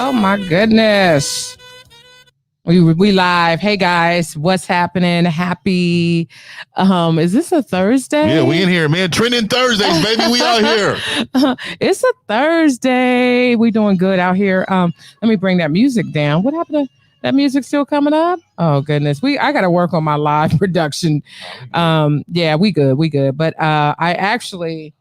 Oh my goodness. We live. Hey guys, what's happening? Happy is this a Thursday? Yeah, we in here, man. Trending Thursdays, baby. We out here. It's a Thursday. We doing good out here. Let me bring that music down. What happened to that music still coming up? Oh goodness. I gotta work on my live production. Yeah, we good. But I actually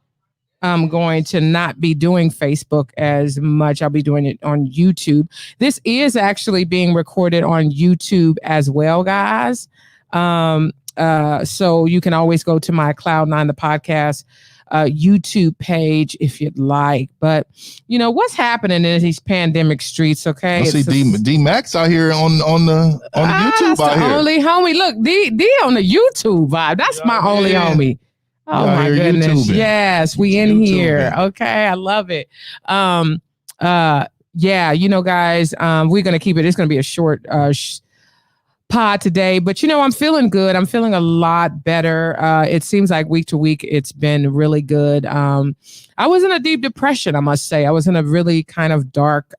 I'm going to not be doing Facebook as much. I'll be doing it on YouTube. This is actually being recorded on YouTube as well, guys. So you can always go to my Cloud9 the podcast YouTube page if you'd like. But you know what's happening in these pandemic streets, okay? I see D Max out here on YouTube that's out the here. Only homie. Look, D on the YouTube vibe. That's my only homie. Oh my goodness. Yes, we in here. Okay, I love it. Yeah, you know, guys, we're gonna keep it. It's gonna be a short pod today, but you know, I'm feeling good. I'm feeling a lot better. It seems like week to week, it's been really good. I was in a deep depression, I must say. I was in a really kind of dark.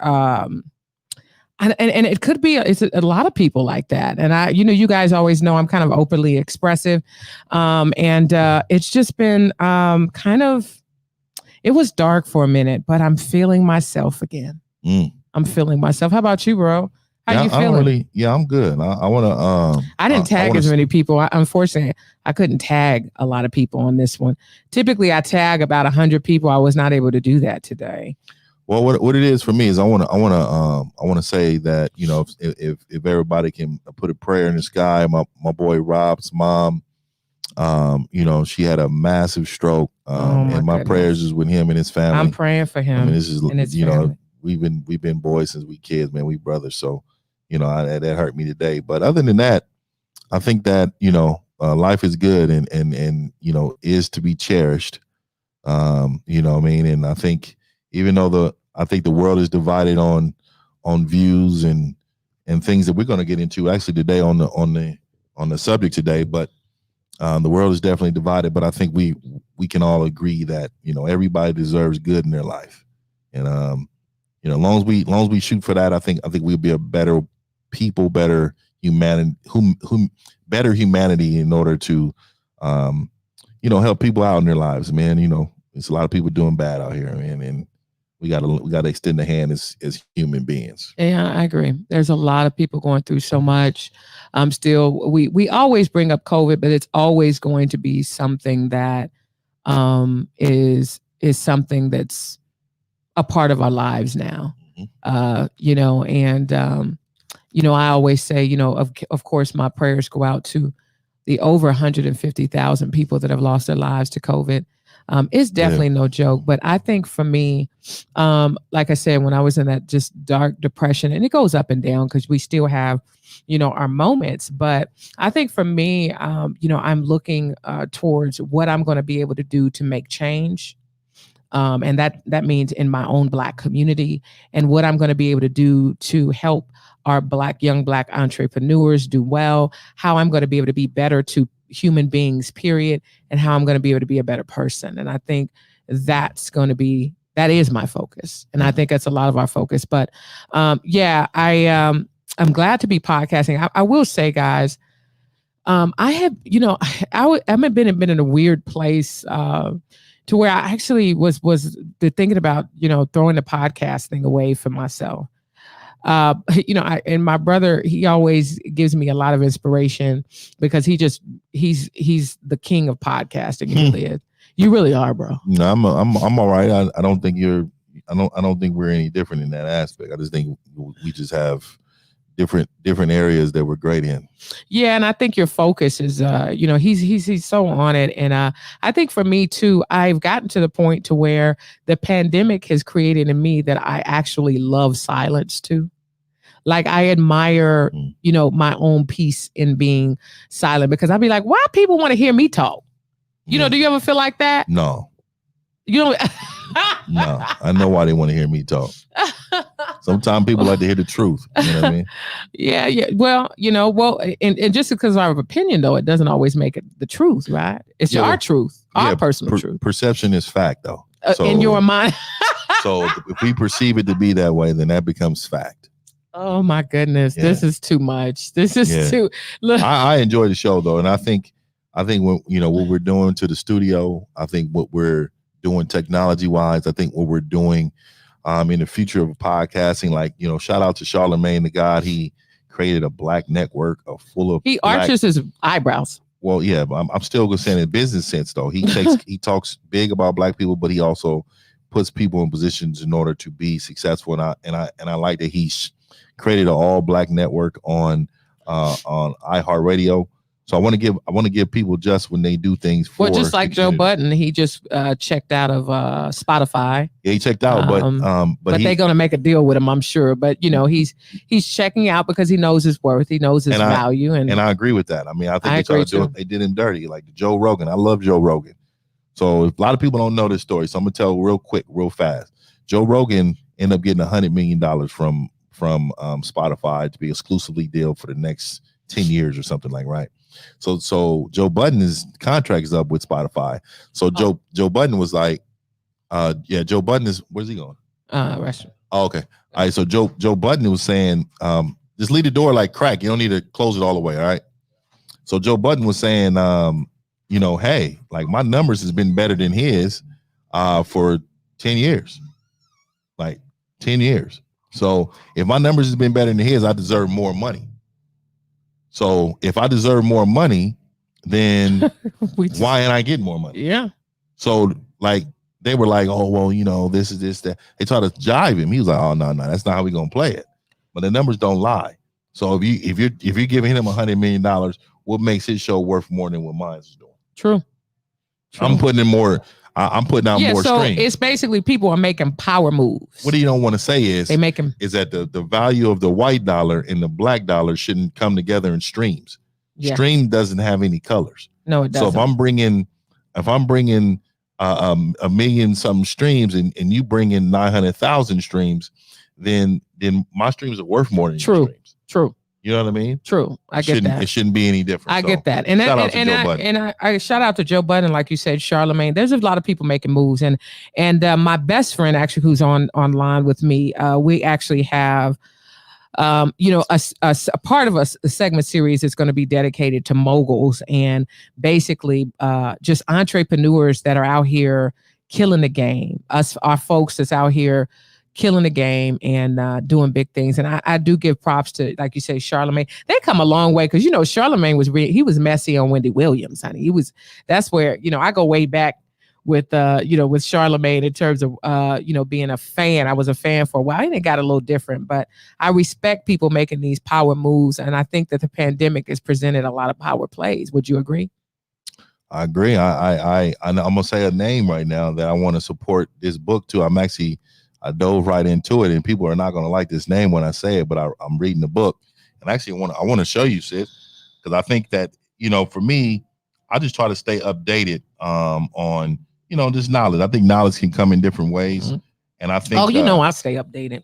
And it could be it's a lot of people like that. And you guys always know I'm kind of openly expressive. And it's just been kind of, it was dark for a minute, but I'm feeling myself again. I'm feeling myself. How about you, bro? How you feeling? I'm good. I want to. I didn't tag as many people. Unfortunately, I couldn't tag a lot of people on this one. Typically, I tag about 100 people. I was not able to do that today. Well, what it is for me is I want to say that, you know, if everybody can put a prayer in the sky. My boy Rob's mom, you know, she had a massive stroke, and my prayers is with him and his family. I'm praying for him. I mean, this is, you family. know, we've been boys since we kids, man. We brothers, so you know that hurt me today. But other than that, I think that, you know, life is good and you know is to be cherished. You know what I mean? And I think even though I think the world is divided on views and things that we're going to get into actually today on the subject today, but the world is definitely divided. But I think we can all agree that, you know, everybody deserves good in their life, and you know, as long as we shoot for that, I think we'll be a better people, better humanity, better humanity in order to you know, help people out in their lives, man. You know, there's a lot of people doing bad out here, man, and we gotta extend a hand as human beings. Yeah, I agree. There's a lot of people going through so much. Still, we always bring up COVID, but it's always going to be something that is something that's a part of our lives now. You know, and you know, I always say, you know, of course, my prayers go out to the over 150,000 people that have lost their lives to COVID. It's definitely no joke, but I think for me, like I said, when I was in that just dark depression, and it goes up and down because we still have, you know, our moments. But I think for me, you know, I'm looking towards what I'm going to be able to do to make change. And that means in my own Black community, and what I'm going to be able to do to help our young Black entrepreneurs do well, how I'm going to be able to be better to human beings, period, and how I'm going to be able to be a better person. And I think that is my focus. And I think that's a lot of our focus. But yeah, I'm glad to be podcasting. I will say, guys, I have, you know, I haven't been in a weird place to where I actually was thinking about, you know, throwing the podcast thing away for myself. You know, and my brother, he always gives me a lot of inspiration because he's the king of podcasting. He really is. You really are, bro. No, I'm all right. I don't think I don't think we're any different in that aspect. I just think we just have different areas that we're great in. Yeah, and I think your focus is, you know, he's so on it, and I think for me too, I've gotten to the point to where the pandemic has created in me that I actually love silence too. Like I admire, you know, my own peace in being silent, because I'd be like, why people want to hear me talk? You know, do you ever feel like that? No. You don't. No, I know why they want to hear me talk. Sometimes people like to hear the truth. You know what I mean? Yeah. Well, and just because I have opinion, though, it doesn't always make it the truth, right? It's Yeah, our well, truth, our personal truth. Perception is fact, though. In your mind. So if we perceive it to be that way, then that becomes fact. Oh my goodness, this is too much. This is too. Look. I enjoy the show though, and I think when what we're doing to the studio, I think what we're doing technology wise, I think what we're doing in the future of podcasting, like shout out to Charlamagne the God. He created a black network full of. He arches his eyebrows. Well, yeah, but I'm still gonna say in business sense though. He talks big about black people, but he also puts people in positions in order to be successful. And I like that he's created an all black network on iHeartRadio. So I want to give people just when they do things. Well, just like Joe Budden, he just checked out of Spotify. Yeah, he checked out, but they're gonna make a deal with him, I'm sure. But he's checking out because he knows his worth, he knows his value, and I agree with that. I mean, I think they did him dirty, like Joe Rogan. I love Joe Rogan. So a lot of people don't know this story, so I'm gonna tell real quick, real fast. Joe Rogan ended up getting $100 million from Spotify to be exclusively deal for the next 10 years or something like right. So Joe Budden's contract is up with Spotify. So Joe Budden was like, Joe Budden is, where's he going? Restaurant. Oh, okay. All right. So Joe Budden was saying, just leave the door like crack. You don't need to close it all the way. All right. So Joe Budden was saying, hey, like my numbers has been better than his for 10 years. Like 10 years. So if my numbers has been better than his, I deserve more money. So if I deserve more money, then why ain't I getting more money? Yeah. So like they were like, oh well, this is this that. They tried to jive him. He was like, oh no, that's not how we gonna play it. But the numbers don't lie. So if you're giving him $100 million, what makes his show worth more than what mine is doing? True. I'm putting in more. I'm putting out more streams. It's basically people are making power moves. What you don't want to say is that the value of the white dollar and the black dollar shouldn't come together in streams. Yeah. Stream doesn't have any colors. No, it doesn't. So if I'm bringing a million something streams and you bring in 900,000 streams, then my streams are worth more than your streams. True. You know what I mean? True. I get that. It shouldn't be any different. I get that. And I shout out to Joe Budden, like you said, Charlamagne. There's a lot of people making moves, and my best friend actually, who's online with me, we actually have, a part of a segment series is going to be dedicated to moguls and basically just entrepreneurs that are out here killing the game. Our folks that's out here killing the game and doing big things. And I do give props to, like you say, Charlamagne. They come a long way because, Charlamagne was messy on Wendy Williams, honey. That's where, I go way back with, with Charlamagne in terms of, being a fan. I was a fan for a while. And it got a little different, but I respect people making these power moves. And I think that the pandemic has presented a lot of power plays. Would you agree? I agree. I'm going to say a name right now that I want to support this book too. I dove right into it, and people are not going to like this name when I say it, but I'm reading the book, and actually I want to show you, sis, because I think that for me, I just try to stay updated on this knowledge. I think knowledge can come in different ways, mm-hmm. And I think I stay updated.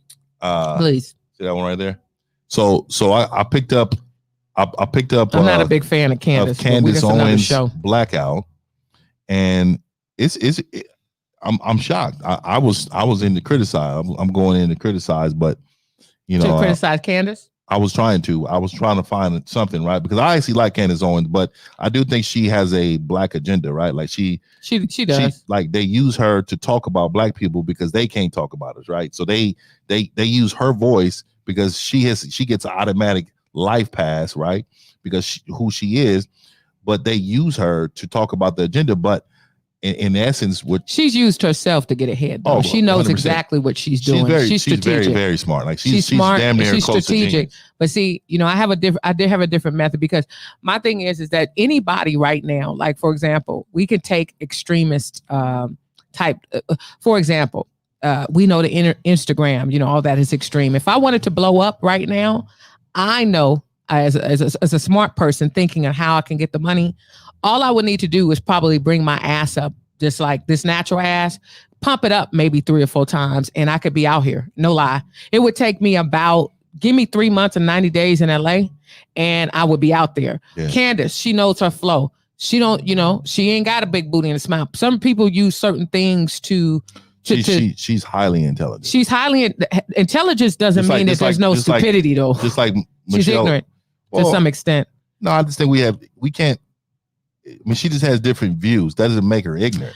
Please see that one right there. So I picked up. I picked up. I'm not a big fan of Candace. Candace Owens' Blackout, and I'm shocked. I was in to criticize. I'm going in to criticize, but to criticize Candace. I was trying to find something, right? Because I actually like Candace Owens, but I do think she has a black agenda, right? Like she does. Like they use her to talk about black people because they can't talk about us, right? So they use her voice because she gets an automatic life pass, right? Because who she is, but they use her to talk about the agenda, but in essence, what she's used herself to get ahead. Though. She knows 100%. Exactly what she's doing. She's strategic. Very, very smart. Like she's smart. Damn near she's strategic. But see, I did have a different method because my thing is that anybody right now, like for example, we could take extremist type. For example, we know the Instagram. All that is extreme. If I wanted to blow up right now, I know as a smart person thinking of how I can get the money. All I would need to do is probably bring my ass up, just like this natural ass, pump it up maybe 3 or 4 times, and I could be out here. No lie. It would take me give me 3 months and 90 days in LA, and I would be out there. Yeah. Candace, she knows her flow. She don't, she ain't got a big booty and a smile. Some people use certain things she's highly intelligent. She's highly intelligence doesn't mean that there's no stupidity though. Just like Michelle, she's ignorant to some extent. No, I just think we can't. I mean, she just has different views. That doesn't make her ignorant.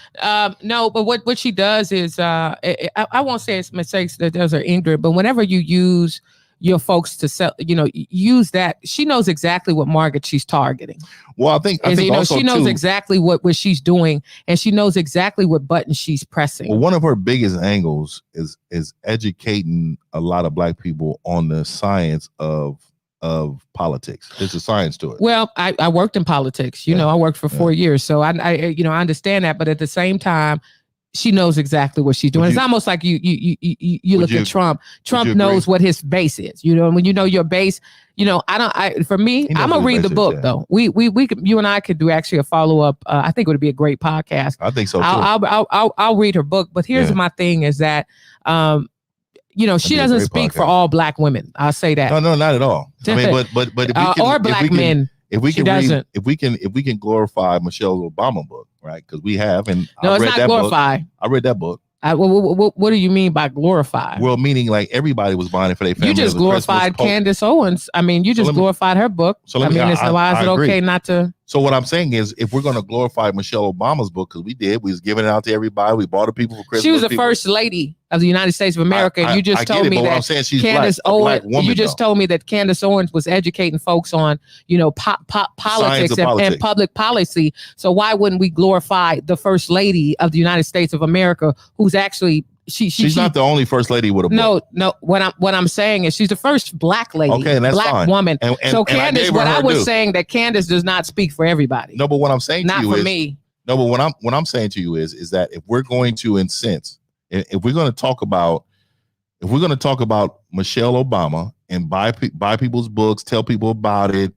No, but what she does is, I won't say it's mistakes that those are ignorant, but whenever you use your folks to sell, use that, she knows exactly what market she's targeting. Well, I think also she knows too, exactly what she's doing, and she knows exactly what button she's pressing. Well, one of her biggest angles is educating a lot of Black people on the science of politics. There's a science to it. Well, I worked in politics. I worked for 4 years, so I understand that. But at the same time, she knows exactly what she's doing. It's almost like you look at Trump. Trump knows what his base is. When you know your base. For me, I'm gonna read the book though. We could, you and I could do actually a follow up. I think it would be a great podcast. I think so too. I'll read her book. But here's my thing: is that she doesn't speak for all Black women. I'll say that. No, not at all. I mean, but if we can, or Black men. If we can glorify Michelle Obama book, right? Because we have, and no, it's not glorified. I read that book. What do you mean by glorify? Well, meaning like everybody was buying it for their family. You just glorified Candace Owens. I mean, you just glorified her book. So why is it okay not to? So what I'm saying is, if we're going to glorify Michelle Obama's book, because we was giving it out to everybody, we bought it people for Christmas. She was the first lady of the United States of America. You just told me that I'm saying she's Candace Owens. You just told me that Candace Owens was educating folks on, politics and public policy. So why wouldn't we glorify the first lady of the United States of America, who's actually she's not the only first lady with a book. No. What I'm saying is she's the first Black lady, and that's Black fine. woman. So Candace, I was saying that Candace does not speak for everybody. No, but what I'm saying not to you for is, me. No, but what I'm saying to you is that if we're going to incense, if we're going to talk about Michelle Obama and buy people's books, tell people about it,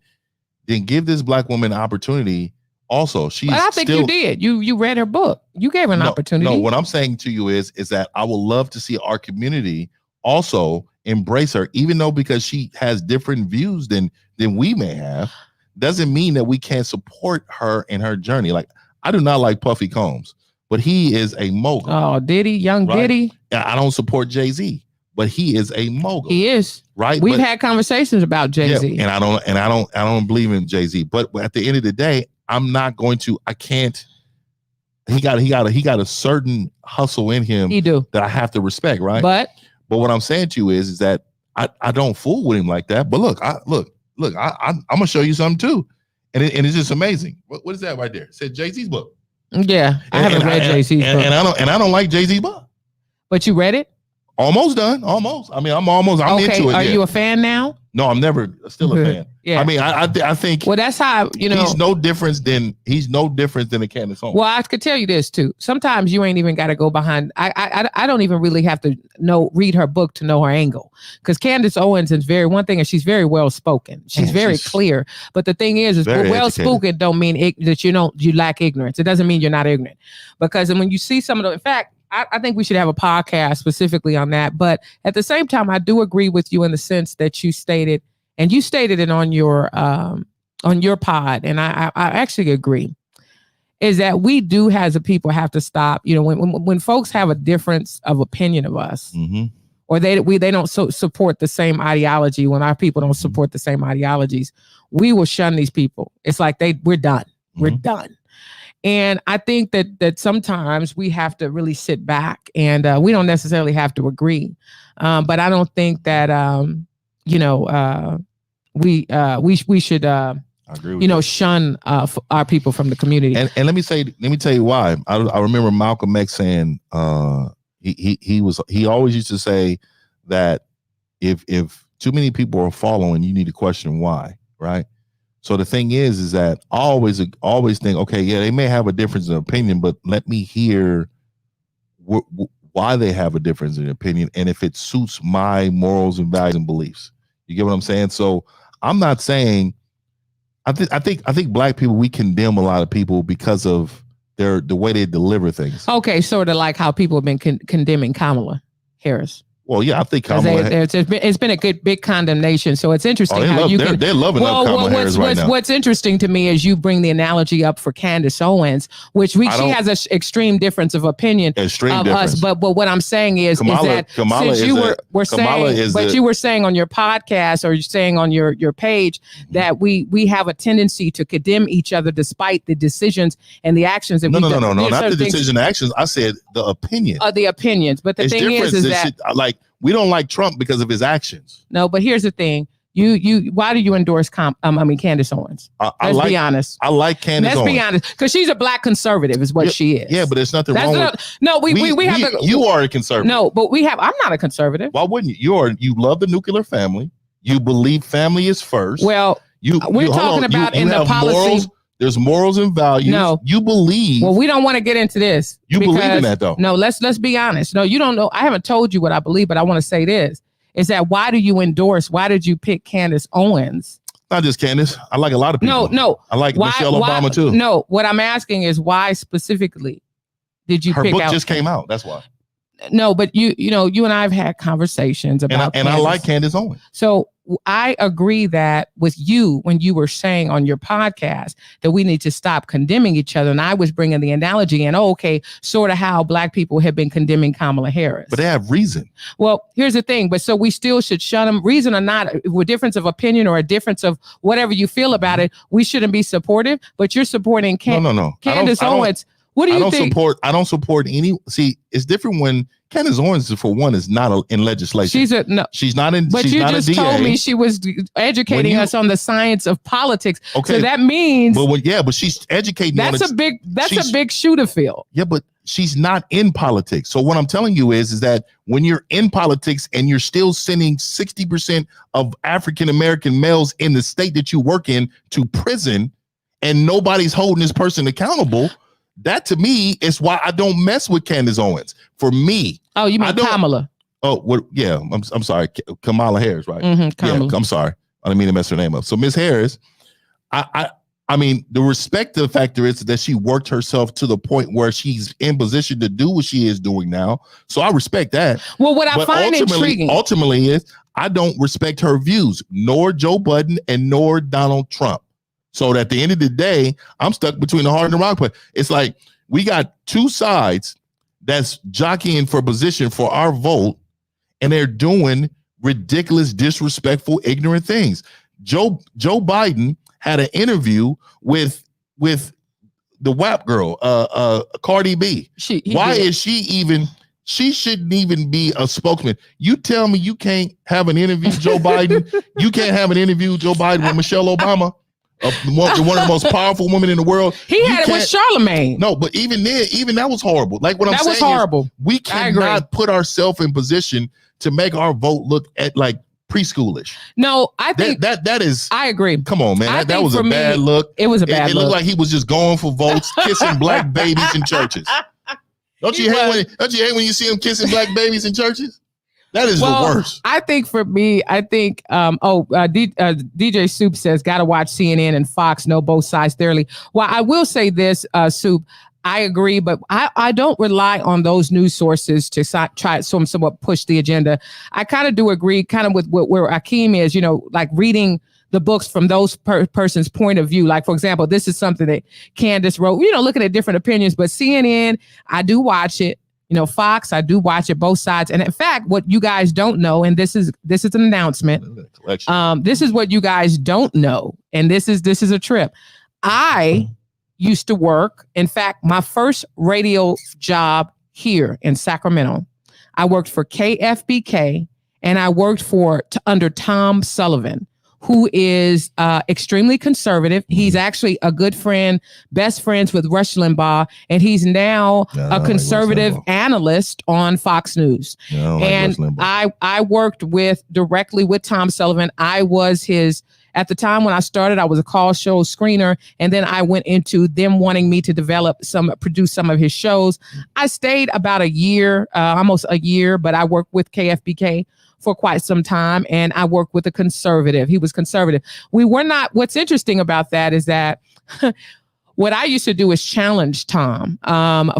then give this Black woman an opportunity. Also, but I think you did. You read her book. You gave her an opportunity. No, what I'm saying to you is that I would love to see our community also embrace her, even though because she has different views than we may have, doesn't mean that we can't support her in her journey. Like, I do not like Puffy Combs, but he is a mogul. Oh, Diddy, young right? Diddy. I don't support Jay-Z, but he is a mogul. He is. Right. We've had conversations about Jay-Z. Yeah, and I don't believe in Jay-Z. But at the end of the day, I'm not going to. I can't. He got a certain hustle in him. He do that I have to respect, right? But what I'm saying to you is that I don't fool with him like that. But look, I'm gonna show you something too, and it's just amazing. What is that right there? It said Jay-Z's book. Yeah, I haven't read Jay-Z's book, and I don't like Jay-Z's book. But you read it? Almost done. Almost. I mean, I'm okay. into it. Are you a fan now? No, I'm still a fan. Yeah. I mean, I think. Well, that's how he's no different than a Candace Owens. Well, I could tell you this too. Sometimes you ain't even got to go behind. I don't even really have to read her book to know her angle, because Candace Owens is one thing, is she's very well spoken. She's very clear. But the thing is well spoken don't mean that you lack ignorance. It doesn't mean you're not ignorant, because when you see some of the, in fact, I think we should have a podcast specifically on that. But at the same time, I do agree with you in the sense that you stated, and you stated it on your pod, and I actually agree, is that we do as a people have to stop. When folks have a difference of opinion of us, mm-hmm. or they don't support the same ideology, when our people don't support the same ideologies, we will shun these people. It's like we're done. Mm-hmm. We're done. And I think that sometimes we have to really sit back, and we don't necessarily have to agree. But I don't think that, we should, I agree with shun our people from the community. And let me tell you why. I remember Malcolm X saying, he always used to say that if too many people are following, you need to question why, right? So the thing is that I always think, okay, yeah, they may have a difference in opinion, but let me hear why they have a difference in opinion, and if it suits my morals and values and beliefs. You get what I'm saying? So I'm not saying. I think Black people, we condemn a lot of people because of the way they deliver things. Okay, sort of like how people have been condemning Kamala Harris. Well, yeah, I think it's been a good big condemnation. So it's interesting they're loving up Kamala Harris right now. What's interesting to me is you bring the analogy up for Candace Owens, which she has an extreme difference of opinion of us. But what I'm saying is that since you were saying on your podcast or you're saying on your page that we have a tendency to condemn each other despite the decisions and the actions. No, not the decision actions. I said the opinion. The opinions. But the thing is that we don't like Trump because of his actions. No, but here's the thing. Why do you endorse Candace Owens? Let's be honest. I like Candace Owens. Let's be honest, because she's a black conservative, is what she is. Yeah, but there's nothing wrong with. No, we have. You are a conservative. No, but I'm not a conservative. Why wouldn't you? You love the nuclear family. You believe family is first. Well, we're talking about in the policy. Morals, there's morals and values. No, you believe. Well, we don't want to get into this. You believe in that, though. No, let's be honest. No, you don't know. I haven't told you what I believe, but I want to say this: is that why did you pick Candace Owens? Not just Candace. I like a lot of people. No. I like Michelle Obama too. No, what I'm asking is why specifically did you pick out? Her book just came out. That's why. No, but you and I have had conversations about and I like Candace Owens. So I agree that with you when you were saying on your podcast that we need to stop condemning each other. And I was bringing the analogy in, sort of how black people have been condemning Kamala Harris. But they have reason. Well, here's the thing. But so we still should shun them. Reason or not, with difference of opinion or a difference of whatever you feel about it, we shouldn't be supportive. But you're supporting Candace Owens. What do you think? I don't support any. See, it's different when Candace Owens, for one, is not in legislation. She's not in. But she's you not just a DA. told me she was educating us on the science of politics. Okay, so that means. But she's educating. That's a big shoe to fill. Yeah, but she's not in politics. So what I'm telling you is that when you're in politics and you're still sending 60% of African American males in the state that you work in to prison, and nobody's holding this person accountable. That to me is why I don't mess with Candace Owens. For me. Oh, you mean Kamala? Oh, what? Yeah, I'm sorry, Kamala Harris, right? Kamala. Yeah, I'm sorry, I didn't mean to mess her name up. So Miss Harris, I mean, the respective factor is that she worked herself to the point where she's in position to do what she is doing now. So I respect that. Well, what I find intriguing, ultimately, is I don't respect her views, nor Joe Budden and nor Donald Trump. So at the end of the day, I'm stuck between the hard and the rock. But it's like we got two sides that's jockeying for position for our vote, and they're doing ridiculous, disrespectful, ignorant things. Joe Biden had an interview with the WAP girl, Cardi B. She shouldn't even be a spokesman. You tell me you can't have an interview, Joe Biden. You can't have an interview, Joe Biden, with Michelle Obama. One of the most powerful women in the world. He had it with Charlemagne. No, but even that was horrible. Like what I'm saying, that was horrible. We cannot put ourselves in position to make our vote look at like preschoolish. No, I think that is. I agree. Come on, man. That was a bad look. It was a bad look. It looked like he was just going for votes, kissing black babies in churches. Don't you hate when you see him kissing black babies in churches? That is the worst. I think for me, DJ Soup says, got to watch CNN and Fox, know both sides thoroughly. Well, I will say this, Soup, I agree, but I don't rely on those news sources to try somewhat push the agenda. I kind of do agree kind of with where Akeem is, like reading the books from those person's point of view. Like, for example, this is something that Candace wrote, looking at different opinions, but CNN, I do watch it. Fox, I do watch it, both sides. And in fact, what you guys don't know, and this is an announcement. This is what you guys don't know. And this is a trip. I used to work. In fact, my first radio job here in Sacramento, I worked for KFBK and I worked under Tom Sullivan, who is extremely conservative. He's actually a good friend, best friends with Rush Limbaugh, and he's now a conservative analyst on Fox News. And I worked directly with Tom Sullivan. I was at the time when I started, I was a call show screener, and then I went into them wanting me to produce some of his shows. I stayed about a year, almost a year, but I worked with KFBK for quite some time, and I worked with a conservative. He was conservative. We were not. What's interesting about that is that what I used to do is challenge Tom.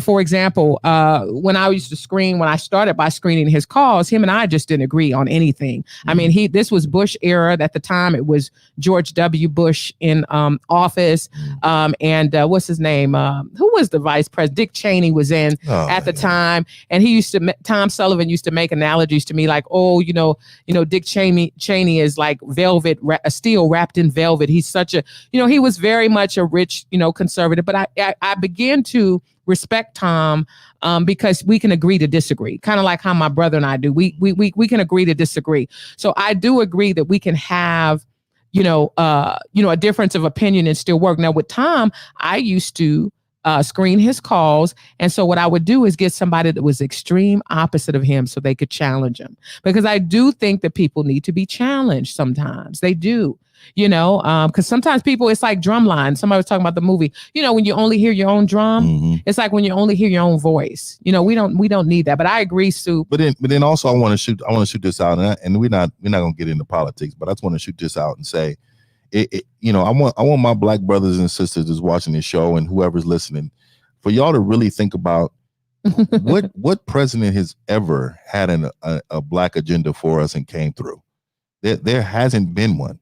For example, when I started by screening his calls, him and I just didn't agree on anything. I mean, this was Bush era. At the time, it was George W. Bush in office. And what's his name? Who was the vice president? Dick Cheney was in at the time. And Tom Sullivan used to make analogies to me like, oh, Dick Cheney is like velvet, steel wrapped in velvet. He's such a, he was very much a rich, conservative, but I began to respect Tom because we can agree to disagree, kind of like how my brother and I do. We can agree to disagree. So I do agree that we can have, a difference of opinion and still work. Now with Tom, I used to screen his calls. And so what I would do is get somebody that was extreme opposite of him so they could challenge him. Because I do think that people need to be challenged sometimes. They do. Because sometimes people, it's like drumline. Somebody was talking about the movie, when you only hear your own drum, it's like when you only hear your own voice. We don't need that. But I agree, Sue. But then also I want to shoot this out, and we're not gonna get into politics, but I just want to shoot this out and say, I want my Black brothers and sisters that's watching this show and whoever's listening, for y'all to really think about what president has ever had a Black agenda for us and came through. There hasn't been one.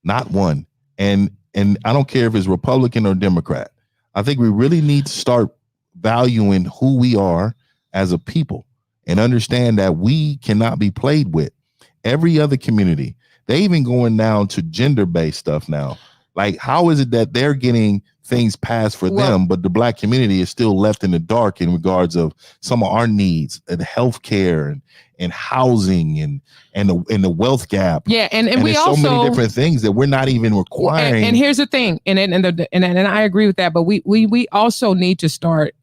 Not one. And I don't care if it's Republican or Democrat. I think we really need to start valuing who we are as a people and understand that we cannot be played with. Every other community, they even going down to gender-based stuff now. Like, how is it that they're getting things passed for them, but the Black community is still left in the dark in regards of some of our needs and healthcare and housing and the wealth gap. Yeah, and we there's also so many different things that we're not even requiring. And here's the thing, and I agree with that, but we also need to start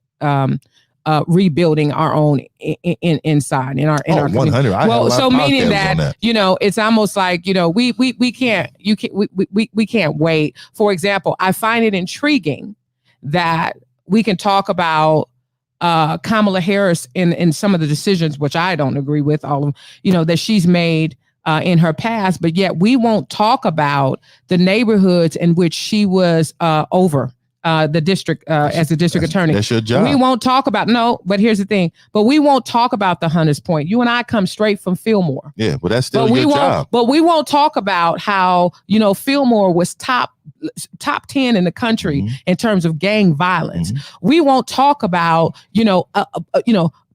rebuilding our own inside in our 100. Well, so meaning that it's almost like we can't wait. For example, I find it intriguing that we can talk about Kamala Harris in some of the decisions, which I don't agree with all of that she's made in her past, but yet we won't talk about the neighborhoods in which she was over. The district as a district attorney. That's your job. We won't talk about but here's the thing. But we won't talk about the Hunters Point. You and I come straight from Fillmore. Yeah, but that's still your job. But we won't talk about how Fillmore was top 10 in the country in terms of gang violence. We won't talk about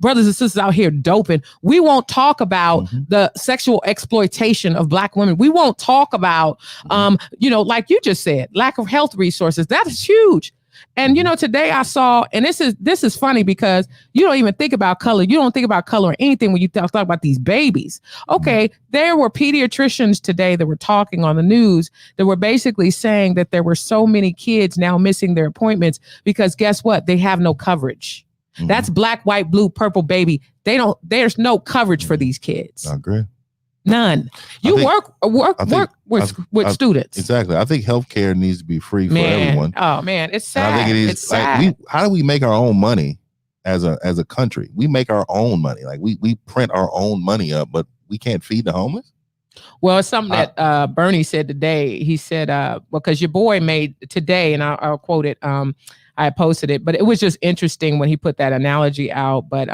brothers and sisters out here doping. We won't talk about the sexual exploitation of Black women. We won't talk about, like you just said, lack of health resources. That is huge. And, today I saw, and this is funny because you don't even think about color. You don't think about color or anything when you talk about these babies. Okay, there were pediatricians today that were talking on the news that were basically saying that there were so many kids now missing their appointments because guess what? They have no coverage. That's black, white, blue, purple, baby. There's no coverage for these kids. I agree. None. You work with students. Exactly. I think healthcare needs to be free for everyone. Oh man, it's sad. And I think it is. It's sad. How do we make our own money as a country? We make our own money. Like we print our own money up, but we can't feed the homeless. Well, it's something that Bernie said today. He said, because your boy made today, and I'll quote it. I posted it, but it was just interesting when he put that analogy out. But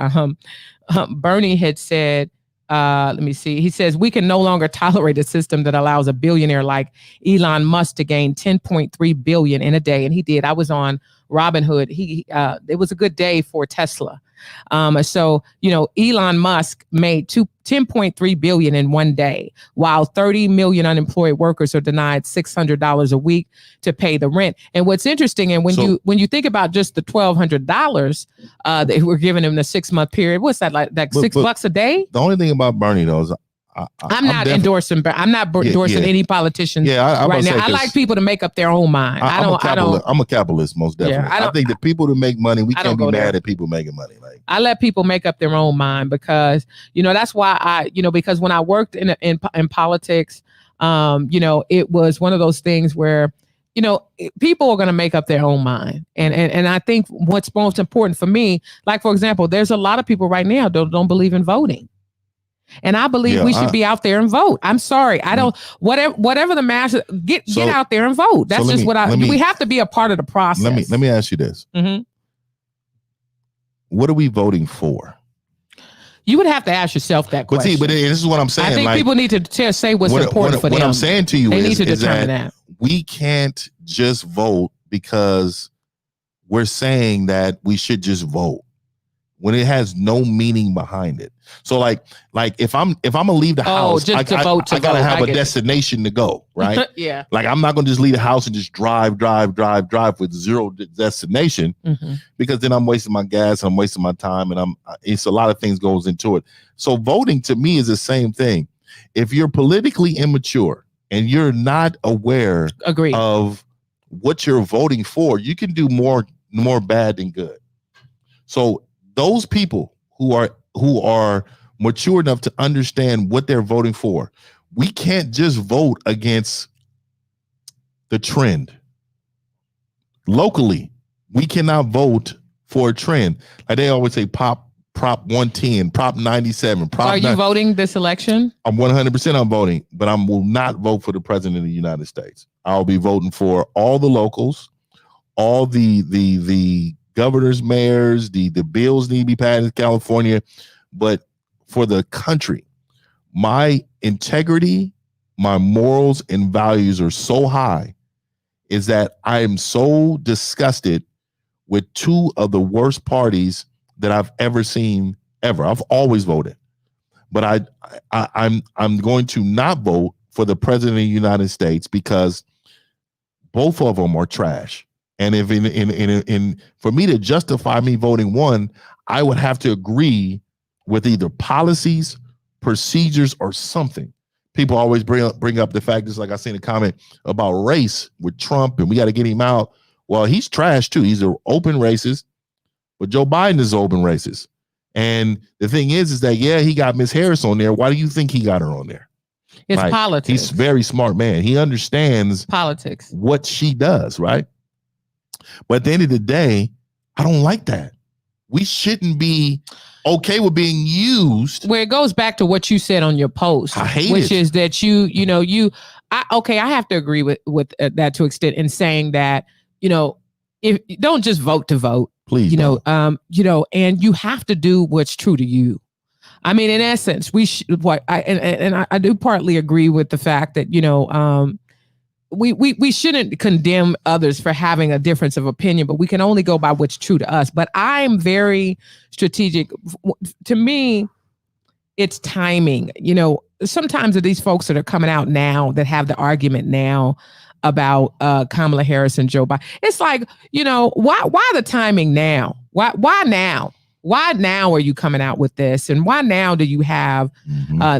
Bernie had said, let me see. He says, we can no longer tolerate a system that allows a billionaire like Elon Musk to gain 10.3 billion in a day. And he did. I was on Robinhood. It was a good day for Tesla. So, Elon Musk made 10.3 billion in one day, while 30 million unemployed workers are denied $600 a week to pay the rent. And what's interesting, and when you think about just the $1,200 they were giving him the 6-month period, what's that like $6 a day? The only thing about Bernie though is I'm not endorsing any politicians right now. I like people to make up their own mind. I'm a capitalist, most definitely. I think that people to make money, we can't be mad at people making money. Like I let people make up their own mind because that's why because when I worked in politics, it was one of those things where people are going to make up their own mind. And I think what's most important for me, like, for example, there's a lot of people right now don't believe in voting. And I believe we should be out there and vote. I'm sorry. I don't, whatever the masses, get out there and vote. That's just we have to be a part of the process. Let me ask you this. Mm-hmm. What are we voting for? You would have to ask yourself that question. But this is what I'm saying. I think people need to say what's important for them. What I'm saying to you they need to determine that we can't just vote because we're saying that we should just vote when it has no meaning behind it. So like if I'm gonna leave the house, I gotta have a destination to go, right? Yeah. Like I'm not gonna just leave the house and just drive with zero destination, because then I'm wasting my gas, I'm wasting my time, and it's a lot of things goes into it. So voting to me is the same thing. If you're politically immature and you're not aware of what you're voting for, you can do more bad than good. So those people who are mature enough to understand what they're voting for, we can't just vote against the trend. Locally, we cannot vote for a trend. Like they always say, Prop 110, Prop 97. Are you voting this election? I'm 100% voting, but I will not vote for the president of the United States. I'll be voting for all the locals, all the governors, mayors, the bills need to be passed in California, but for the country, my integrity, my morals and values are so high is that I am so disgusted with two of the worst parties that I've ever seen ever. I've always voted, but I'm going to not vote for the president of the United States because both of them are trash. And if for me to justify me voting one, I would have to agree with either policies, procedures, or something. People always bring up the fact, just like I seen a comment about race with Trump, and we got to get him out. Well, he's trash too. He's an open racist, but Joe Biden is open racist. And the thing is that he got Miss Harris on there. Why do you think he got her on there? It's politics. He's a very smart man. He understands politics, what she does, right? But at the end of the day, I don't like that. We shouldn't be okay with being used. Where it goes back to what you said on your post, I hate which is that I have to agree with that to extent in saying that, if don't just vote to vote, please, and you have to do what's true to you. I mean, in essence, I do partly agree with the fact that, we shouldn't condemn others for having a difference of opinion, but we can only go by what's true to us. But I'm very strategic. To me, it's timing. Sometimes these folks that are coming out now that have the argument now about Kamala Harris and Joe Biden, it's like, why the timing now? Why now? Why now are you coming out with this? And why now do you have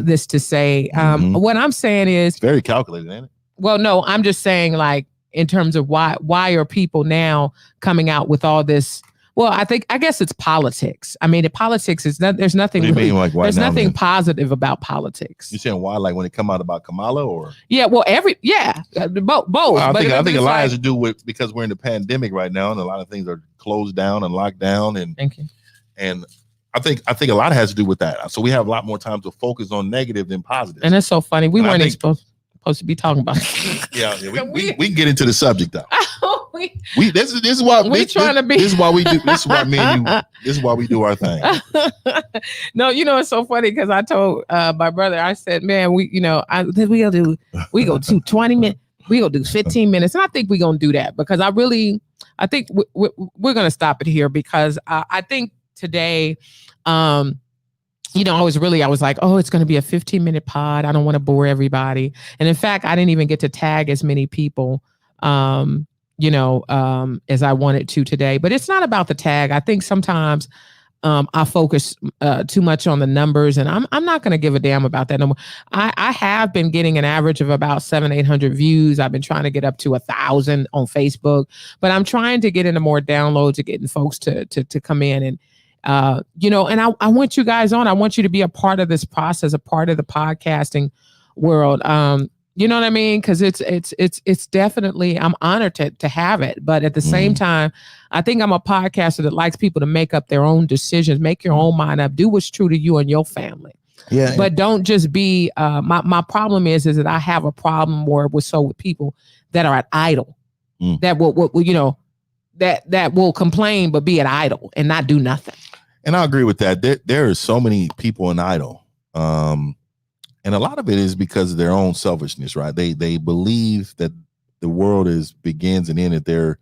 this to say? What I'm saying is it's very calculated, ain't it? Well, no, I'm just saying, like, in terms of why are people now coming out with all this? Well, I guess it's politics. I mean, politics is there's nothing. What do you mean, like, there's nothing positive about politics. You saying why? Like when it come out about Kamala, or? Yeah, well, both. Well, I think a lot has to do with because we're in the pandemic right now, and a lot of things are closed down and locked down, and thank you. And I think a lot has to do with that. So we have a lot more time to focus on negative than positive. And it's so funny. We weren't supposed to be talking about it. Yeah, we can get into the subject though. This is why we trying to be. This is why we do. This is why me and you. This is why we do our thing. No, it's so funny because I told my brother. I said, "Man, we gonna do 20 minutes. We gonna do 15 minutes, and I think we're gonna do that because I think we're gonna stop it here because I think today." I was like, oh, it's going to be a 15-minute pod. I don't want to bore everybody. And in fact, I didn't even get to tag as many people, as I wanted to today. But it's not about the tag. I think sometimes I focus too much on the numbers, and I'm not going to give a damn about that no more. I have been getting an average of about 700-800 views. I've been trying to get up to 1,000 on Facebook, but I'm trying to get into more downloads and getting folks to come in and. And I want you guys on. I want you to be a part of this process, a part of the podcasting world. You know what I mean? Because it's definitely, I'm honored to have it. But at the same time, I think I'm a podcaster that likes people to make up their own decisions, make your own mind up, do what's true to you and your family. Yeah. But don't just be. My problem is that I have a problem with people that are at idle, that will that will complain but be at idle and not do nothing. And I agree with that. There are so many people in idle. And a lot of it is because of their own selfishness, right? They believe that the world begins and ends at their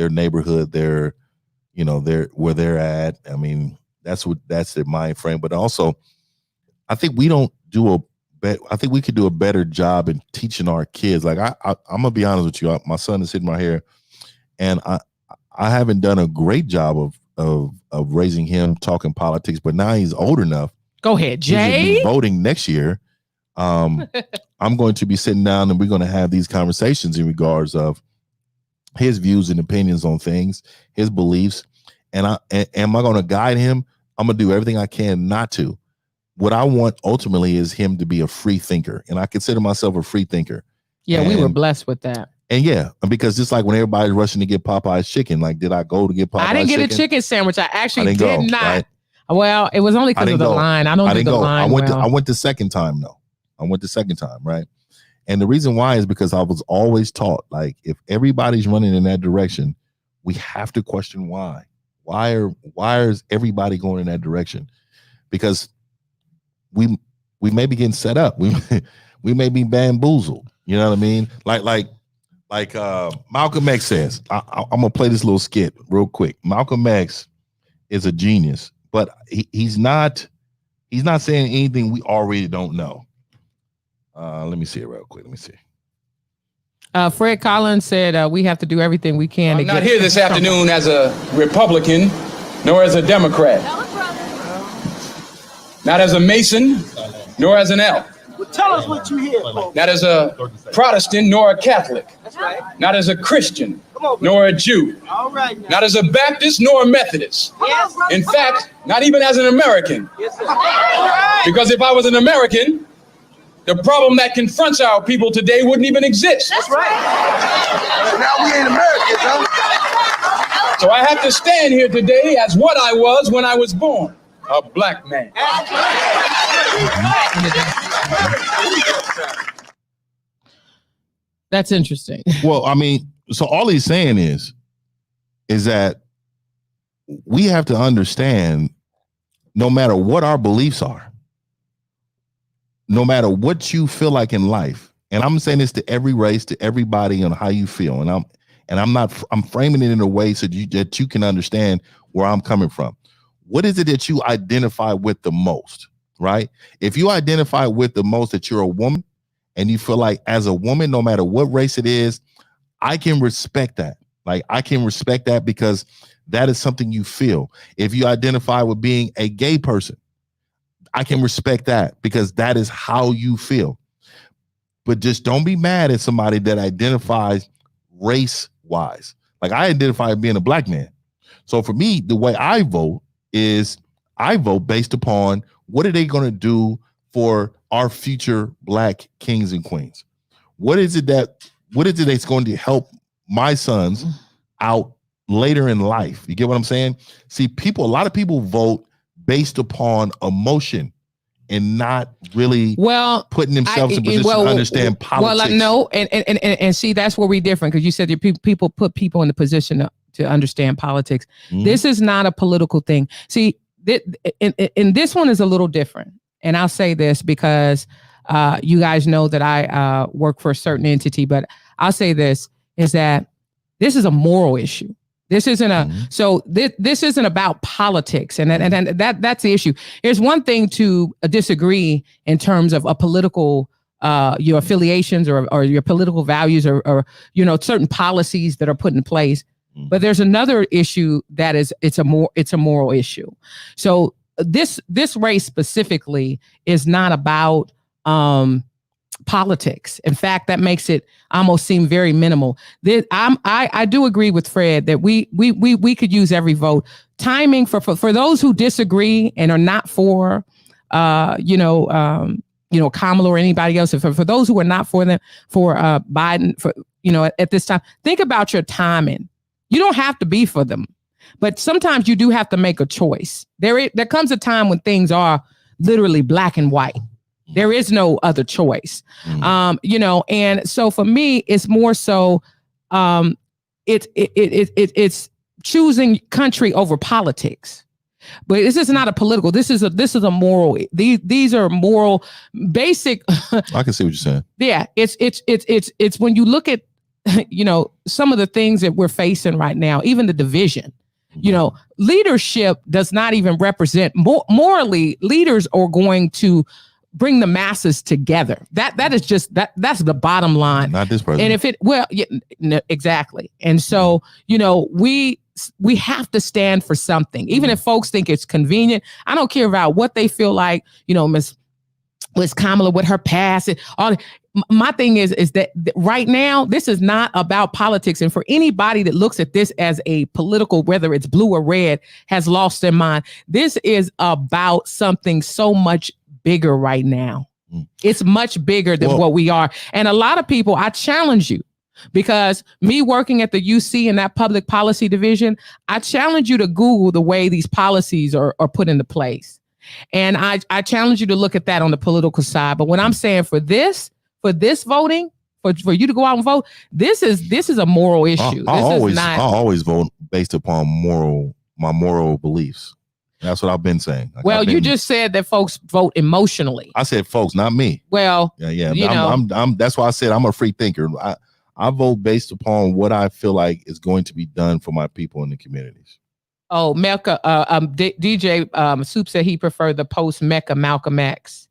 neighborhood, their where they're at. I mean, that's their mind frame. But also, I think we don't do I think we could do a better job in teaching our kids. Like I'm gonna be honest with you, my son is sitting right here, and I haven't done a great job of raising him talking politics. But now he's old enough. Go ahead, Jay. Voting next year. I'm going to be sitting down and we're going to have these conversations in regards of his views and opinions on things, his beliefs. And am I going to guide him? I'm going to do everything I can not to. What I want ultimately is him to be a free thinker. And I consider myself a free thinker. Yeah, we were blessed with that. And yeah, because just like when everybody's rushing to get Popeye's chicken, like, did I go to get Popeye's chicken? I didn't get a chicken sandwich. I actually did not. Right? Well, it was only because of the line. I don't do the line. I went the second time though. I went the second time, right? And the reason why is because I was always taught, like, if everybody's running in that direction, we have to question why. Why is everybody going in that direction? Because we may be getting set up. We may be bamboozled. You know what I mean? Like Malcolm X says. I'm gonna play this little skit real quick. Malcolm X is a genius, but he's not saying anything we already don't know. Let me see it real quick. Let me see. Fred Collins said we have to do everything we can. I'm not here this afternoon as a Republican, nor as a Democrat. Not as a Mason, nor as an elf. Well, tell us what you hear, folks. Not as a Protestant, nor a Catholic. That's right. Not as a Christian, on, nor a Jew. All right. Now. Not as a Baptist, nor a Methodist. Yes. In fact, not even as an American. Yes, sir. All right. Because if I was an American, the problem that confronts our people today wouldn't even exist. That's right. So now we ain't Americans, huh? So I have to stand here today as what I was when I was born, a black man. That's interesting. Well, I mean, so all he's saying is that we have to understand, no matter what our beliefs are, no matter what you feel like in life, and I'm saying this to every race, to everybody on how you feel, and I'm framing it in a way so that you can understand where I'm coming from. What is it that you identify with the most, right? If you identify with the most that you're a woman and you feel like as a woman, no matter what race it is, I can respect that. Like, I can respect that because that is something you feel. If you identify with being a gay person, I can respect that because that is how you feel. But just don't be mad at somebody that identifies race-wise. Like, I identify as being a black man. So for me, the way I vote is I vote based upon what are they going to do for our future black kings and queens? What is it that's going to help my sons out later in life? You get what I'm saying? See, a lot of people vote based upon emotion and not really putting themselves in position to understand politics. Well, no, and see, that's where we're different, because you said that people put people in the position to understand politics. Mm-hmm. This is not a political thing. See, and this one is a little different. And I'll say this because you guys know that I work for a certain entity, but I'll say this is that this is a moral issue. This isn't this isn't about politics, and that's the issue. There's one thing to disagree in terms of a political your affiliations or your political values or certain policies that are put in place, but there's another issue that it's a moral issue. So this race specifically is not about politics. In fact, that makes it almost seem very minimal. I do agree with Fred that we could use every vote. Timing for those who disagree and are not for Kamala or anybody else. For those who are not for Biden, at this time, think about your timing. You don't have to be for them, but sometimes you do have to make a choice. There comes a time when things are literally black and white. There is no other choice. You know, and so for me, it's more so it's choosing country over politics. But this is not a political. This is a moral. These are moral, basic. I can see what you're saying. Yeah, it's when you look at, you know, some of the things that we're facing right now, even the division. You know, leadership does not even represent morally. Leaders are going to bring the masses together. That is just that's the bottom line. Not this person. And if it exactly. And so, you know, we have to stand for something, even if folks think it's convenient. I don't care about what they feel like, you know, Miss Kamala with her past and all. My thing is that right now, this is not about politics. And for anybody that looks at this as a political, whether it's blue or red, has lost their mind. This is about something so much bigger right now. It's much bigger than what we are. And a lot of people, I challenge you, because me working at the UC in that public policy division, I challenge you to Google the way these policies are put into place. And I challenge you to look at that on the political side. But when I'm saying for this voting, for you to go out and vote, this is a moral issue. I always vote based upon my moral beliefs. That's what I've been saying. Like you just said that folks vote emotionally. I said folks, not me. Well, yeah. I'm that's why I said I'm a free thinker. I vote based upon what I feel like is going to be done for my people in the communities. Oh, Mecca, DJ Soup said he preferred the post Mecca Malcolm X.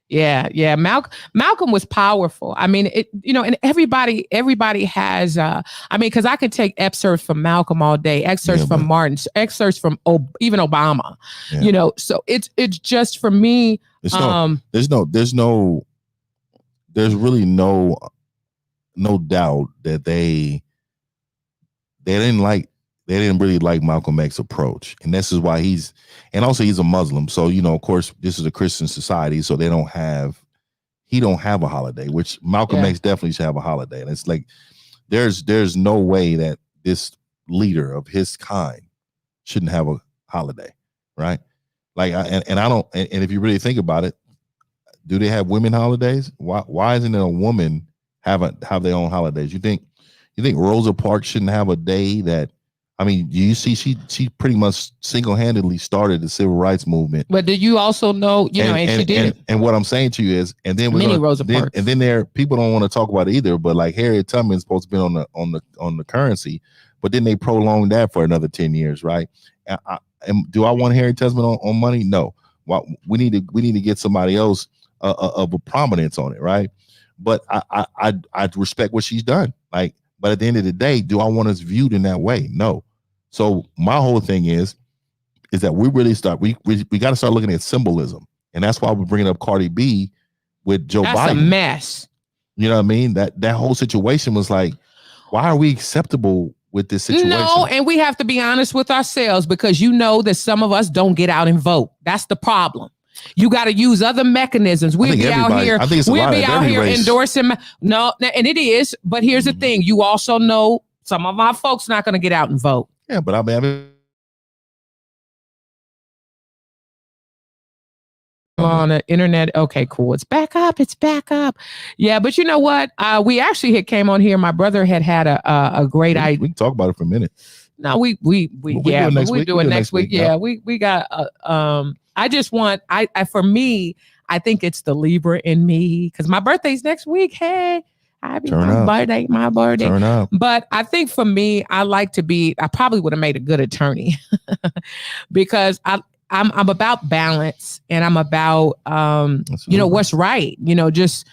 Yeah. Malcolm was powerful. I mean, and everybody has, because I could take excerpts from Malcolm all day, excerpts from Martin, excerpts from even Obama, so it's just for me. There's really no doubt that they didn't really like Malcolm X's approach. And this is why he's a Muslim. So, of course, this is a Christian society. So he don't have a holiday, which Malcolm X definitely should have a holiday. And it's like, there's no way that this leader of his kind shouldn't have a holiday. Right. Like, and if you really think about it, do they have women holidays? Why isn't it a woman have their own holidays? You think Rosa Parks shouldn't have a day that, you see, she pretty much single-handedly started the civil rights movement. But did you also know, and she did. And what I'm saying to you is, and then Rosa Parks. And then people don't want to talk about it either. But like Harriet Tubman's supposed to be on the currency, but then they prolonged that for another 10 years, right? Do I want Harriet Tubman on money? No. We need to get somebody else of a prominence on it, right? But I respect what she's done, like. But at the end of the day, do I want us viewed in that way? No. So my whole thing is that we really we got to start looking at symbolism, and that's why we're bringing up Cardi B with Joe Biden. That's a mess. You know what I mean? That whole situation was like, why are we acceptable with this situation? No, and we have to be honest with ourselves, because that some of us don't get out and vote. That's the problem. You got to use other mechanisms. We'll be out here. We'll be out here endorsing. No, and it is. But here's the thing: you also know some of our folks not going to get out and vote. Yeah, but on the internet. Okay, cool. It's back up. Yeah, but you know what? We actually came on here. My brother had a great idea. We can talk about it for a minute. No, we do it next week. Yeah, we got I just want, for me, I think it's the Libra in me, because my birthday's next week. Hey, my birthday. Turn up. But I think for me, I probably would have made a good attorney because I'm about balance, and I'm about, what's right, just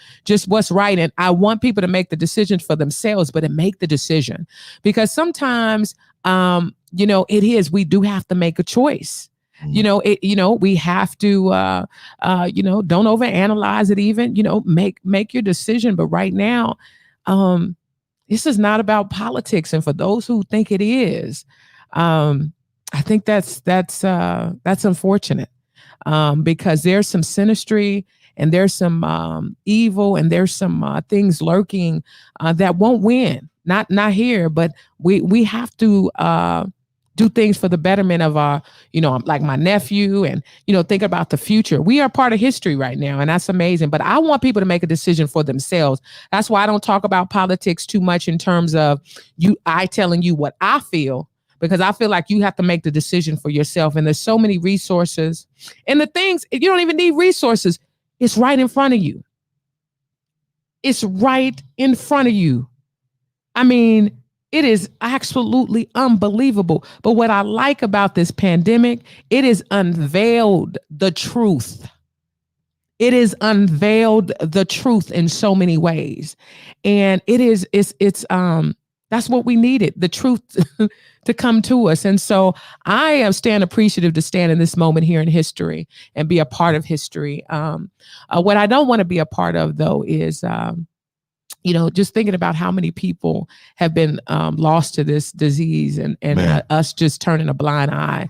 what's right. And I want people to make the decisions for themselves, but to make the decision, because sometimes, we do have to make a choice. We have to, don't overanalyze it even, make your decision. But right now, this is not about politics. And for those who think it is, I think that's unfortunate, because there's some sinistry, and there's some evil, and there's some things lurking that won't win. Not here, but we have to do things for the betterment of our, like my nephew and, think about the future. We are part of history right now, and that's amazing. But I want people to make a decision for themselves. That's why I don't talk about politics too much in terms of I telling you what I feel, because I feel like you have to make the decision for yourself. And there's so many resources, and the things, you don't even need resources. It's right in front of you. It's right in front of you. I mean, it is absolutely unbelievable. But what I like about this pandemic, it has unveiled the truth. It is unveiled the truth in so many ways. And it's that's what we needed, the truth to come to us. And so I am appreciative to stand in this moment here in history and be a part of history. What I don't want to be a part of, though, is just thinking about how many people have been lost to this disease and us just turning a blind eye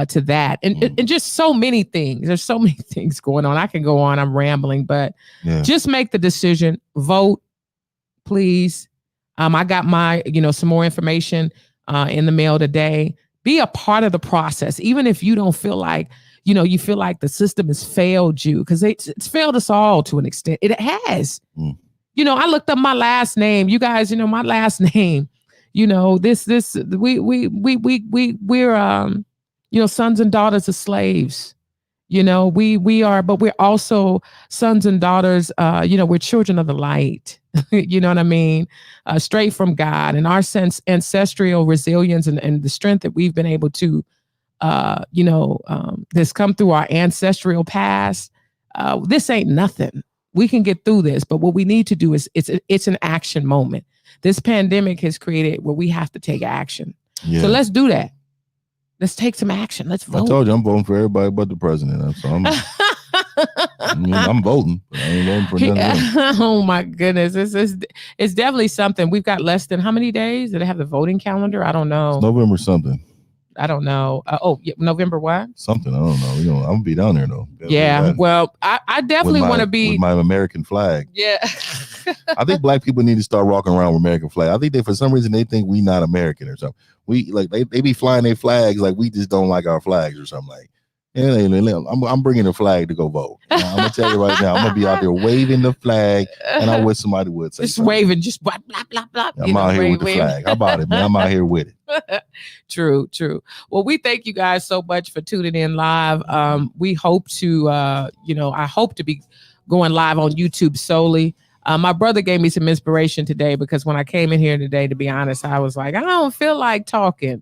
to that. And just so many things. There's so many things going on. I can go on. I'm rambling, but just make the decision. Vote, please. I got my, some more information in the mail today. Be a part of the process, even if you don't feel like, you feel like the system has failed you, because it's failed us all to an extent. It has. I looked up my last name. You guys, my last name. We're sons and daughters of slaves. We are, but we're also sons and daughters. We're children of the light. You know what I mean? Straight from God, and our ancestral resilience and the strength that we've been able to, this come through our ancestral past. This ain't nothing. We can get through this, but what we need to do is it's an action moment. This pandemic has created where we have to take action. So let's do that. Let's take some action. Let's vote. I told you I'm voting for everybody but the president. So I'm voting, but I ain't voting for nothing else. Oh my goodness. It's definitely something. We've got less than how many days? Do they have the voting calendar? I don't know. It's November something. I don't know. November what? Something. I don't know. I'm gonna be down there though. Yeah. Well, I definitely want to be with my American flag. Yeah. I think black people need to start walking around with American flag. I think for some reason they think we not American or something. We like they be flying their flags like we just don't like our flags or something like. I'm bringing a flag to go vote. I'm gonna tell you right now. I'm gonna be out there waving the flag, and I wish somebody would say just something. Waving, just blah blah blah blah. I'm out here with the flag. How about it, man? I'm out here with it. True. Well, we thank you guys so much for tuning in live. We hope to, I hope to be going live on YouTube solely. My brother gave me some inspiration today, because when I came in here today, to be honest, I was like, I don't feel like talking.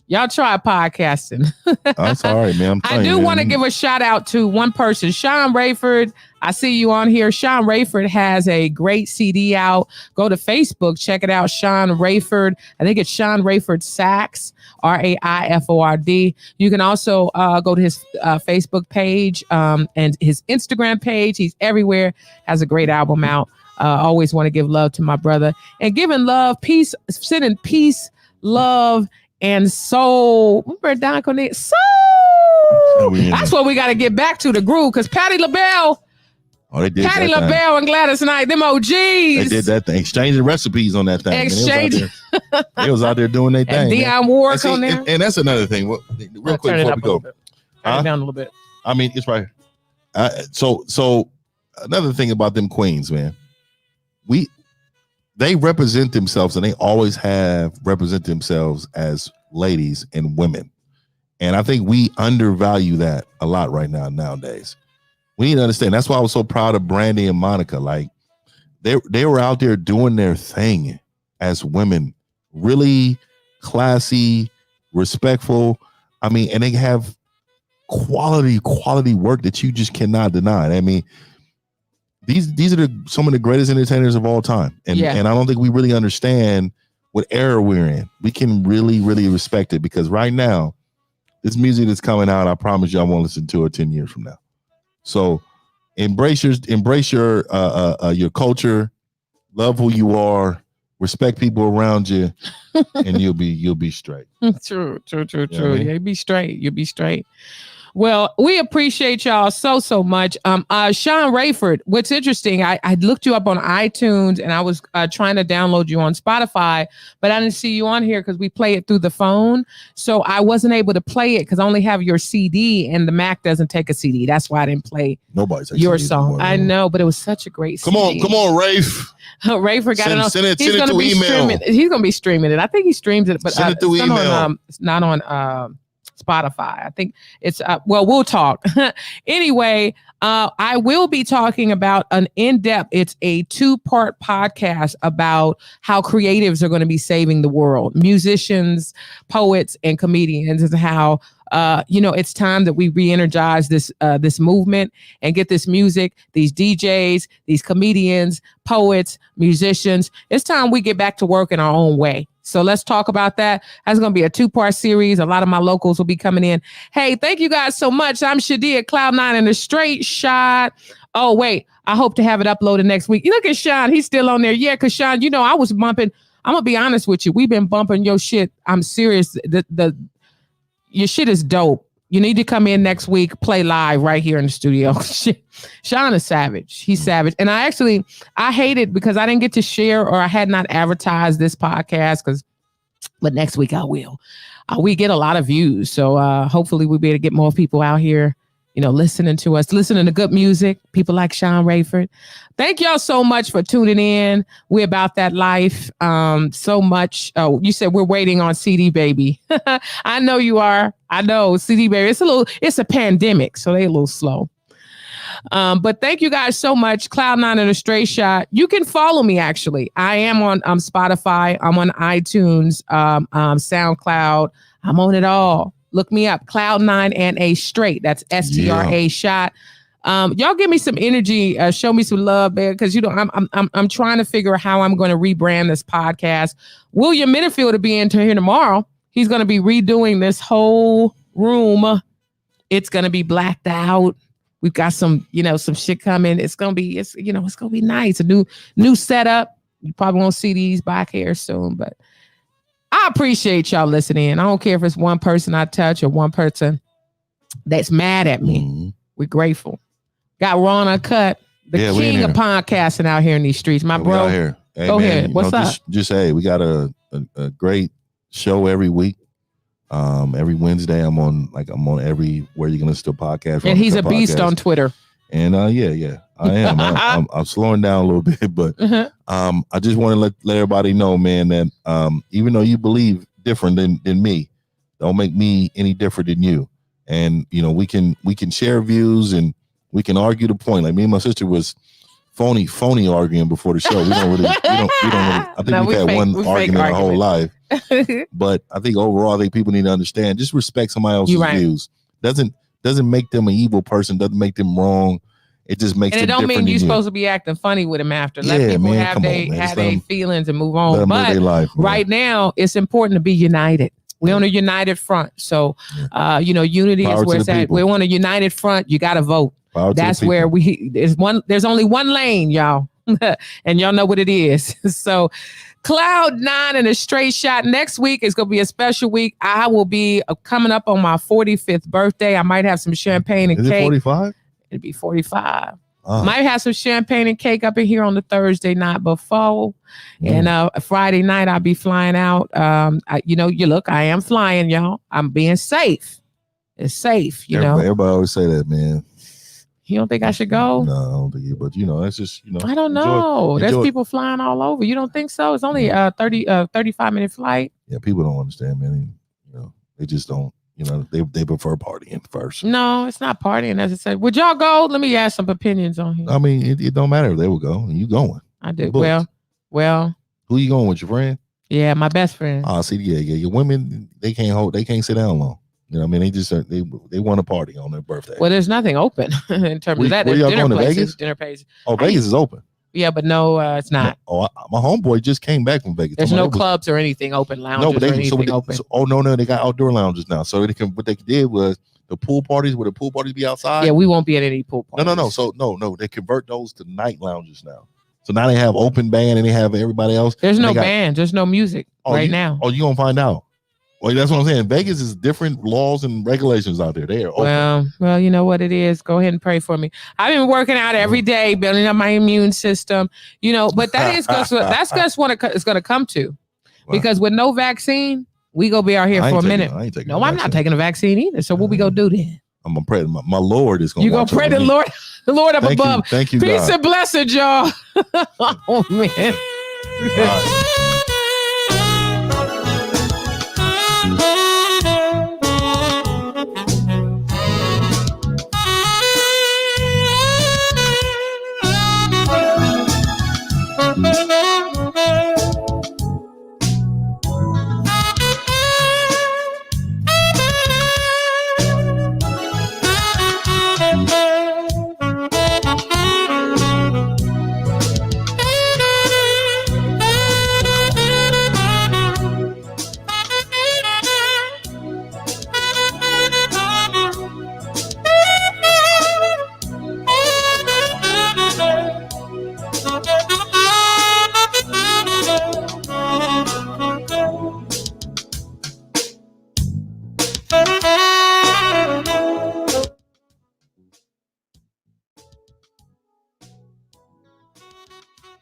Y'all try podcasting. I'm sorry, man. I do want to give a shout out to one person, Sean Rayford. I see you on here. Sean Rayford has a great CD out. Go to Facebook, check it out. Sean Rayford. I think it's Sean Rayford Sax, Raiford. You can also go to his Facebook page and his Instagram page. He's everywhere. Has a great album out. Always want to give love to my brother, and giving love, peace, sending peace, love, and soul. Remember Don Cornelius? Soul. That's what we got to get back to, the groove, because Patti LaBelle. Oh, they did. Patti LaBelle and Gladys Knight, them OGs. They did that thing, exchanging recipes on that thing. Exchanging. They was out there doing their thing. Dionne Warwick on there. And that's another thing. Real quick before we go. Turn it down a little bit. I mean, it's right here. So another thing about them queens, man. They represent themselves, and they always have represent themselves as ladies and women. And I think we undervalue that a lot right now nowadays. We need to understand. That's why I was so proud of Brandy and Monica. Like they were out there doing their thing as women, really classy, respectful. I mean, and they have quality work that you just cannot deny. I mean, these are some of the greatest entertainers of all time. And I don't think we really understand what era we're in. We can really, really respect it, because right now, this music that's coming out, I promise you I won't listen to it 10 years from now. So embrace your culture, love who you are, respect people around you, and you'll be straight. True. Yeah, you'll be straight. Well, we appreciate y'all so much. Sean Rayford, what's interesting, I looked you up on iTunes and I was trying to download you on Spotify, but I didn't see you on here because we play it through the phone. So I wasn't able to play it because I only have your CD and the Mac doesn't take a CD. That's why I didn't play Nobody's your song. I know, but it was such a great Come CD. on, Rafe. Rayford got it on. Send it He's going to be email. streaming. He's going to be streaming it. I think he streams it, but Send it through email. it's not on Spotify. I think it's well, we'll talk. Anyway, I will be talking about an in-depth, it's a 2-part podcast about how creatives are going to be saving the world, musicians, poets, and comedians, and how it's time that we re-energize this movement and get this music, these DJs, these comedians, poets, musicians. It's time we get back to work in our own way. So let's talk about that. That's going to be a 2-part series. A lot of my locals will be coming in. Hey, thank you guys so much. I'm Shadia Cloud9 in a straight shot. Oh, wait. I hope to have it uploaded next week. You look at Sean. He's still on there. Yeah, because Sean, I was bumping. I'm going to be honest with you. We've been bumping your shit. I'm serious. Your shit is dope. You need to come in next week, play live right here in the studio. Sean is savage. He's savage. And I hate it because I didn't get to share or I had not advertised this podcast but next week I will. We get a lot of views. So hopefully we'll be able to get more people out here, listening to us, listening to good music, people like Sean Rayford. Thank y'all so much for tuning in. We're about that life so much. Oh, you said we're waiting on CD Baby. I know you are. I know CD Baby. It's a pandemic, so they a little slow. But thank you guys so much. Cloud9 in a straight shot. You can follow me, actually. I am on Spotify. I'm on iTunes, SoundCloud. I'm on it all. Look me up, Cloud9 and a straight. That's STRA shot. Y'all give me some energy. Show me some love, man, because I'm trying to figure out how I'm going to rebrand this podcast. William Minifield will be in here tomorrow. He's going to be redoing this whole room. It's going to be blacked out. We've got some shit coming. It's going to be nice. A new setup. You probably won't see these back here soon, but I appreciate y'all listening. I don't care if it's one person I touch or one person that's mad at me. Mm-hmm. We're grateful. Got Ron Uncut, the king of podcasting out here in these streets. My bro. Here. Hey, go ahead. What's up? Just hey, we got a great show every week. Every Wednesday I'm on everywhere you can listen to a podcast. And he's a beast on Twitter. And yeah, I am. I'm slowing down a little bit, but I just want to let everybody know, man, that even though you believe different than me, don't make me any different than you. And we can share views and we can argue the point. Like me and my sister was phony arguing before the show. We don't really. I think we've had one argument our whole life. But I think overall, people need to understand. Just respect somebody else's views. Doesn't make them an evil person. Doesn't make them wrong. It just makes them different. And it don't mean you're supposed to be acting funny with them after. Let people have their feelings and move on. But life, right now, it's important to be united. We're on a united front. So, unity is where it's at. We're on a united front. You got to vote. That's where there's only one lane, y'all. And y'all know what it is. So Cloud9 and a straight shot. Next week is going to be a special week. I will be coming up on my 45th birthday. I might have some champagne and cake. 45? It'll be 45. Might have some champagne and cake up in here on the Thursday night before. And Friday night, I'll be flying out. I am flying, y'all. I'm being safe. It's safe, Everybody always say that, man. You don't think I should go? No, I don't think you, but that's just, I don't know. There's people flying all over. You don't think so? It's only a 35-minute flight. Yeah, people don't understand, man. They just don't, they prefer partying first. No, it's not partying, as I said. Would y'all go? Let me ask some opinions on here. I mean, it don't matter if they will go. You going. I do. Well. Who you going with, your friend? Yeah, my best friend. Oh, see, yeah. Your women, they can't sit down long. They just they want to party on their birthday. Well, there's nothing open in terms of that. Where y'all going to Vegas? Dinner places. Oh, Vegas is open. Yeah, but no, it's not. Oh, my homeboy just came back from Vegas. There's no clubs or anything open, lounges or anything open. No, they got outdoor lounges now. So what they did was the pool parties, where the pool parties be outside. Yeah, we won't be at any pool parties. No. So no, they convert those to night lounges now. So now they have open band and they have everybody else. There's no band. There's no music now. Oh, you gonna find out. Well, that's what I'm saying. Vegas is different laws and regulations out there. They are open. Well, you know what it is. Go ahead and pray for me. I've been working out every day, building up my immune system. But that is that's what it's going to come to, because with no vaccine, we gonna be out here for a minute. No, I'm not taking a vaccine either. So what we gonna do then? I'm gonna pray. My Lord is gonna. You gonna pray the Lord up above. Thank you, Peace God. and blessings, y'all. Oh man. All right.